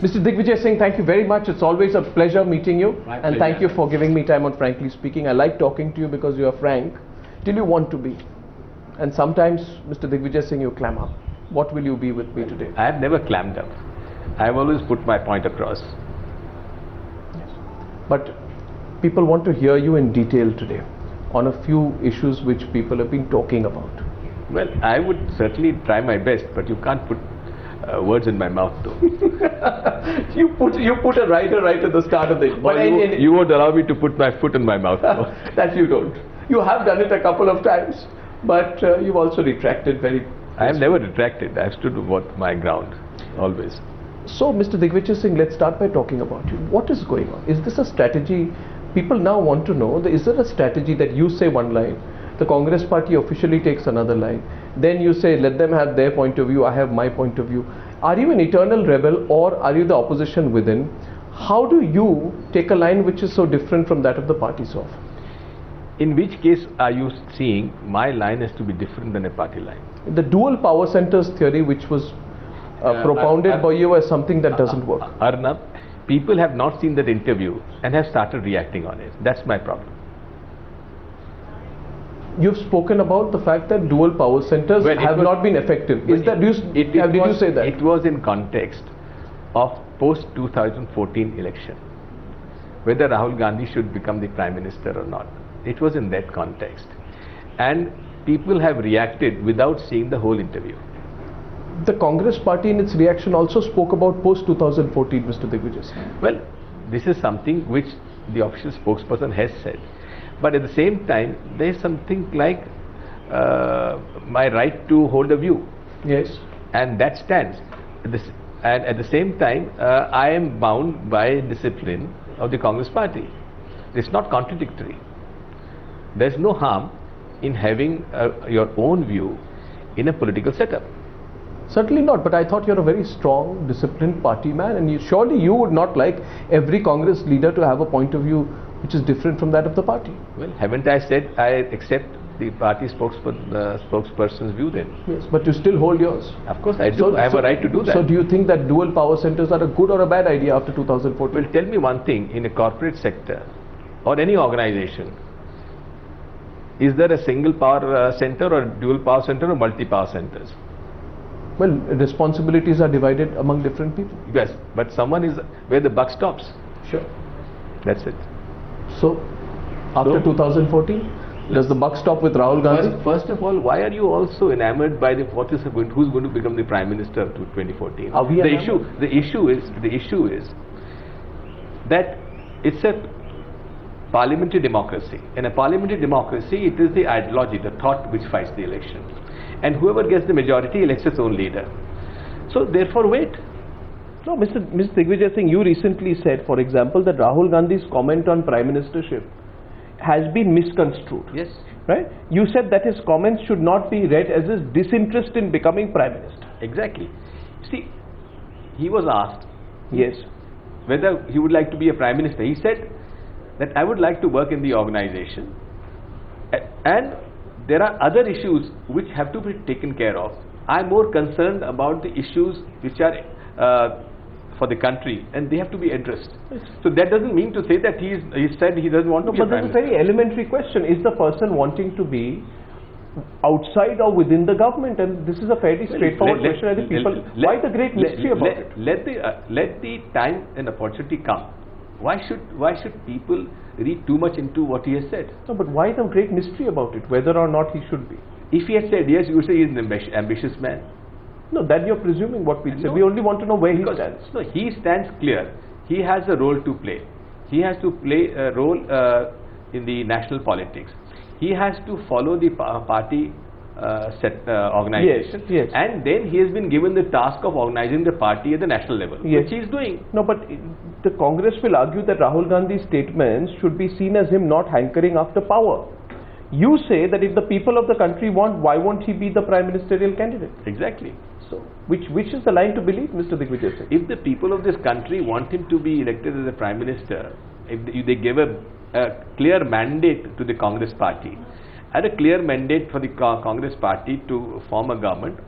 Mr. Digvijay Singh, thank you very much. It's always a pleasure meeting you. And thank you for giving me time on Frankly Speaking. I like talking to you because you are frank till you want to be. And sometimes, Mr. Digvijay Singh, you clam up. What will you be with me today? I have never clammed up. I have always put my point across. Yes. But people want to hear you in detail today on a few issues which people have been talking about. Well, I would certainly try my best, but you can't put words in my mouth though. you put a rider right at the start of it. But you won't allow me to put my foot in my mouth. That you don't. You have done it a couple of times, but you've also retracted very. I have never retracted. I have stood with my ground, always. So, Mr. Digvijay Singh, let's start by talking about you. What is going on? Is this a strategy? People now want to know, is there a strategy that you say one line, the Congress party officially takes another line, then you say let them have their point of view, I have my point of view. Are you an eternal rebel or are you the opposition within? How do you take a line which is so different from that of the parties of? In which case are you seeing my line has to be different than a party line? The dual power centers theory which was propounded by you as something that doesn't work. Arnab, people have not seen that interview and have started reacting on it. That's my problem. You've spoken about the fact that dual power centers have not been effective. Is that, did you say that? It was in context of post-2014 election, whether Rahul Gandhi should become the Prime Minister or not. It was in that context. And people have reacted without seeing the whole interview. The Congress party in its reaction also spoke about post-2014, Mr. Digvijay Singh. Well, this is something which the official spokesperson has said. But at the same time, there is something like my right to hold a view. Yes. And that stands. And at the same time, I am bound by discipline of the Congress party. It's not contradictory. There's no harm in having your own view in a political setup. Certainly not, but I thought you're a very strong, disciplined party man, and surely you would not like every Congress leader to have a point of view which is different from that of the party. Well, haven't I said I accept the party spokesperson's view then? Yes, but you still hold yours. Of course I do. I have a right to do that. So do you think that dual power centers are a good or a bad idea after 2014? Well, tell me one thing, in a corporate sector or any organization, is there a single power center or dual power center or multi-power centers? Well, responsibilities are divided among different people. Yes, but someone is where the buck stops. Sure. That's it. So, after 2014, does the buck stop with Rahul Gandhi? First of all, why are you also enamored by who's going to become the Prime Minister to 2014? The issue is that it's a parliamentary democracy. In a parliamentary democracy, it is the ideology, the thought which fights the election. And whoever gets the majority elects its own leader. So therefore wait. No, Mr. Digvijay Singh, you recently said, for example, that Rahul Gandhi's comment on Prime Ministership has been misconstrued. Yes. Right? You said that his comments should not be read as his disinterest in becoming Prime Minister. Exactly. See, he was asked yes, whether he would like to be a Prime Minister. He said that I would like to work in the organization and there are other issues which have to be taken care of. I'm more concerned about the issues which are for the country and they have to be addressed. So that doesn't mean to say that he said he doesn't want to be a Prime Minister. But there's a very elementary question. Is the person wanting to be outside or within the government? And this is a fairly straightforward question. I think people, why the great mystery about it? Let the time and opportunity come. Why should people read too much into what he has said? No, but why the great mystery about it, whether or not he should be? If he has said yes, you say he is an ambitious man. No, then you're presuming what we say. We only want to know where he stands. No, he stands clear. He has a role to play. He has to play a role in the national politics. He has to follow the party organization. Yes. And then he has been given the task of organizing the party at the national level, which he is doing. No, but the Congress will argue that Rahul Gandhi's statements should be seen as him not hankering after power. You say that if the people of the country want, why won't he be the prime ministerial candidate? Exactly. So, which is the line to believe, Mr. Digvijay Singh? If the people of this country want him to be elected as a prime minister, if they give a clear mandate to the Congress party, and a clear mandate for the Congress party to form a government,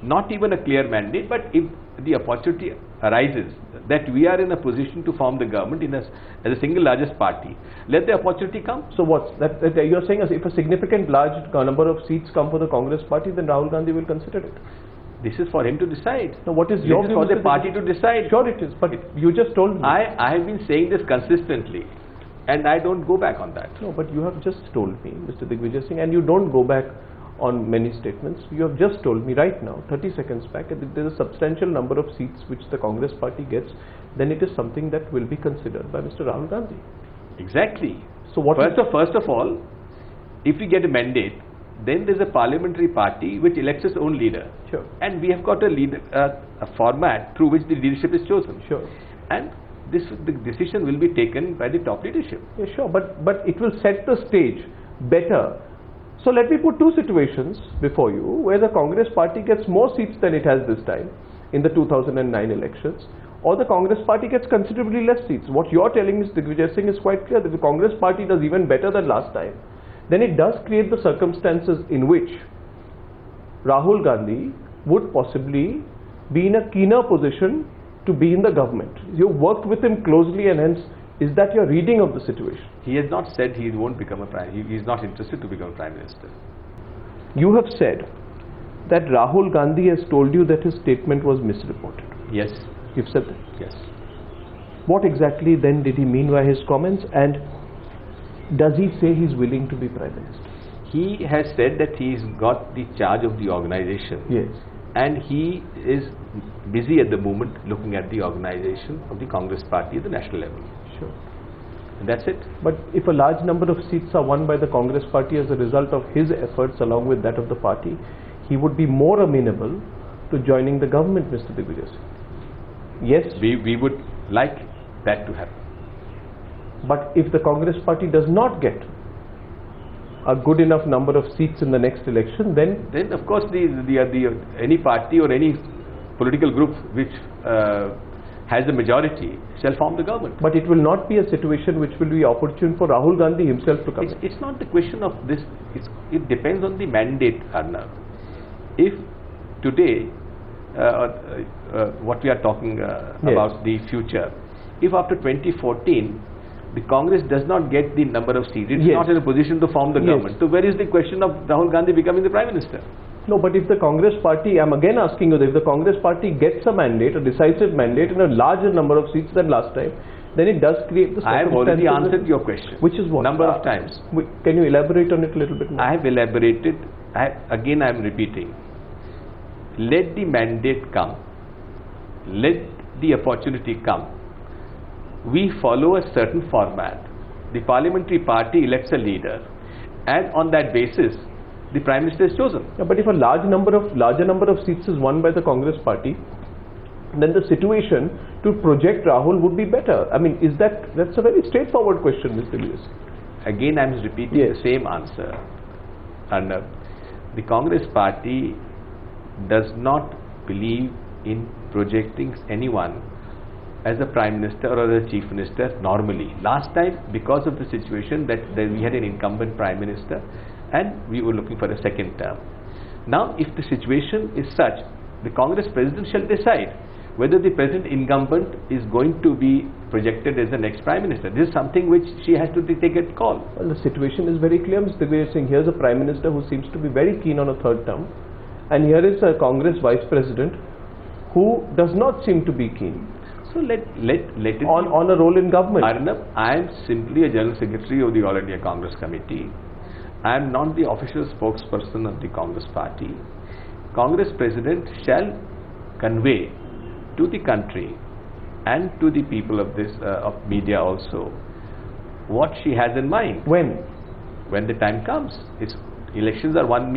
not even a clear mandate, but if the opportunity arises that we are in a position to form the government as a single largest party, let the opportunity come. So what's that you're saying, as if a significant large number of seats come for the Congress party, then Rahul Gandhi will consider it? This is for him to decide. Now what is your view? This is for the party to decide. Sure it is, but you just told me. I have been saying this consistently, and I don't go back on that. No, but you have just told me, Mr. Digvijay Singh, and you don't go back on many statements. You have just told me right now, 30 seconds back, that if there is a substantial number of seats which the Congress party gets, then it is something that will be considered by Mr. Rahul Gandhi. Exactly. So what first of all, if we get a mandate, then there is a parliamentary party which elects its own leader. Sure. And we have got a format through which the leadership is chosen. Sure. And the decision will be taken by the top leadership. Yeah, sure, but it will set the stage better. So let me put two situations before you where the Congress party gets more seats than it has this time in the 2009 elections, or the Congress party gets considerably less seats. What you're telling me, Digvijay Singh, is quite clear, that the Congress party does even better than last time. Then it does create the circumstances in which Rahul Gandhi would possibly be in a keener position to be in the government. You worked with him closely, and hence, is that your reading of the situation? He has not said he won't become a prime. He is not interested to become a prime minister. You have said that Rahul Gandhi has told you that his statement was misreported. Yes. You've said that? Yes. What exactly then did he mean by his comments, and does he say he's willing to be prime minister? He has said that he's got the charge of the organization. Yes. And he is busy at the moment looking at the organization of the Congress party at the national level. Sure. And that's it. But if a large number of seats are won by the Congress party as a result of his efforts along with that of the party, he would be more amenable to joining the government, Mr. Digvijay Singh. Yes? We would like that to happen. But if the Congress party does not get a good enough number of seats in the next election, then of course any party or any political group which has a majority shall form the government. But it will not be a situation which will be opportune for Rahul Gandhi himself to come in. It's not the question of this. It depends on the mandate, Arnav. If today, what we are talking about the future, if after 2014 the Congress does not get the number of seats, it's not in a position to form the government. So where is the question of Rahul Gandhi becoming the prime minister? No, but if the Congress party, I'm again asking you, if the Congress party gets a mandate, a decisive mandate, and a larger number of seats than last time, then it does create the circumstances. I have already answered your question. Which is what? Number of times. Can you elaborate on it a little bit more? I have elaborated. Again I am repeating. Let the mandate come. Let the opportunity come. We follow a certain format. The parliamentary party elects a leader, and on that basis the prime minister is chosen. Yeah, but if a larger number of seats is won by the Congress party, then the situation to project Rahul would be better. I mean, that's a very straightforward question, Mr. Lewis. Again I am repeating the same answer. And the Congress party does not believe in projecting anyone as a prime minister or as a chief minister normally. Last time, because of the situation that we had an incumbent prime minister and we were looking for a second term. Now if the situation is such, the Congress president shall decide whether the present incumbent is going to be projected as the next prime minister. This is something which she has to take a call. Well, the situation is very clear, Mr. Digvijay Singh. Here's a prime minister who seems to be very keen on a third term, and here is a Congress vice president who does not seem to be keen. So let it on a role in government. Arnab, I am simply a general secretary of the All India Congress Committee. I am not the official spokesperson of the Congress party. Congress president shall convey to the country and to the people of this of media also what she has in mind. When the time comes. Elections are one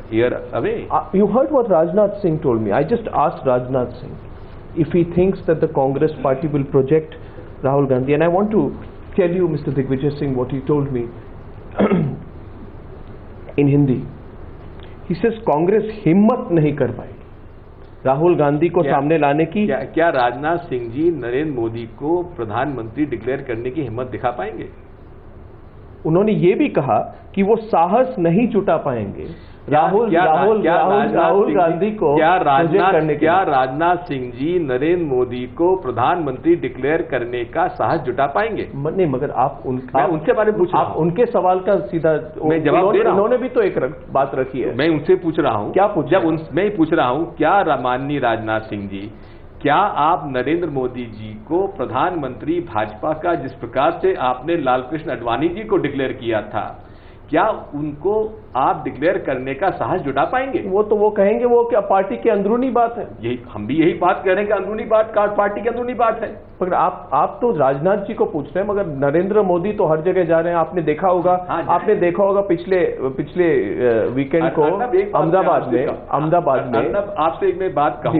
year away. You heard what Rajnath Singh told me. I just asked Rajnath Singh if he thinks that the Congress party will project Rahul Gandhi, and I want to tell you, Mr. Digvijay Singh, what he told me in Hindi. He says Congress हिम्मत नहीं कर पाएगी राहुल गांधी को सामने लाने की. क्या राजनाथ सिंह जी नरेंद्र मोदी को प्रधानमंत्री डिक्लेयर करने की हिम्मत दिखा पाएंगे? उन्होंने ये भी कहा कि वो साहस नहीं जुटा पाएंगे राहुल गांधी को राजनाथ सिंह जी नरेंद्र मोदी को प्रधानमंत्री डिक्लेयर करने का साहस जुटा पाएंगे? नहीं, मगर आप उनके बारे में पूछ रहा हूं। आप उनके सवाल का सीधा मैं जवाब दे रहा हूं। उन्होंने भी तो एक बात रखी है। मैं उनसे पूछ रहा हूं। क्या पूछ? मैं पूछ रहा हूं, क्या माननीय राजनाथ सिंह जी, क्या आप नरेंद्र मोदी जी को प्रधानमंत्री भाजपा का जिस प्रकार से आपने लालकृष्ण आडवाणी जी को डिक्लेयर किया था, क्या उनको आप डिक्लेयर करने का साहस जुटा पाएंगे? वो कहेंगे वो क्या पार्टी की अंदरूनी बात है। यही हम भी यही बात कह रहे हैं कि अंदरूनी बात पार्टी की अंदरूनी बात है। मगर आप तो राजनाथ जी को पूछ रहे हैं, मगर नरेंद्र मोदी तो हर जगह जा रहे हैं। आपने देखा होगा पिछले वीकेंड को अहमदाबाद में आपसे एक मैं बात कहूं,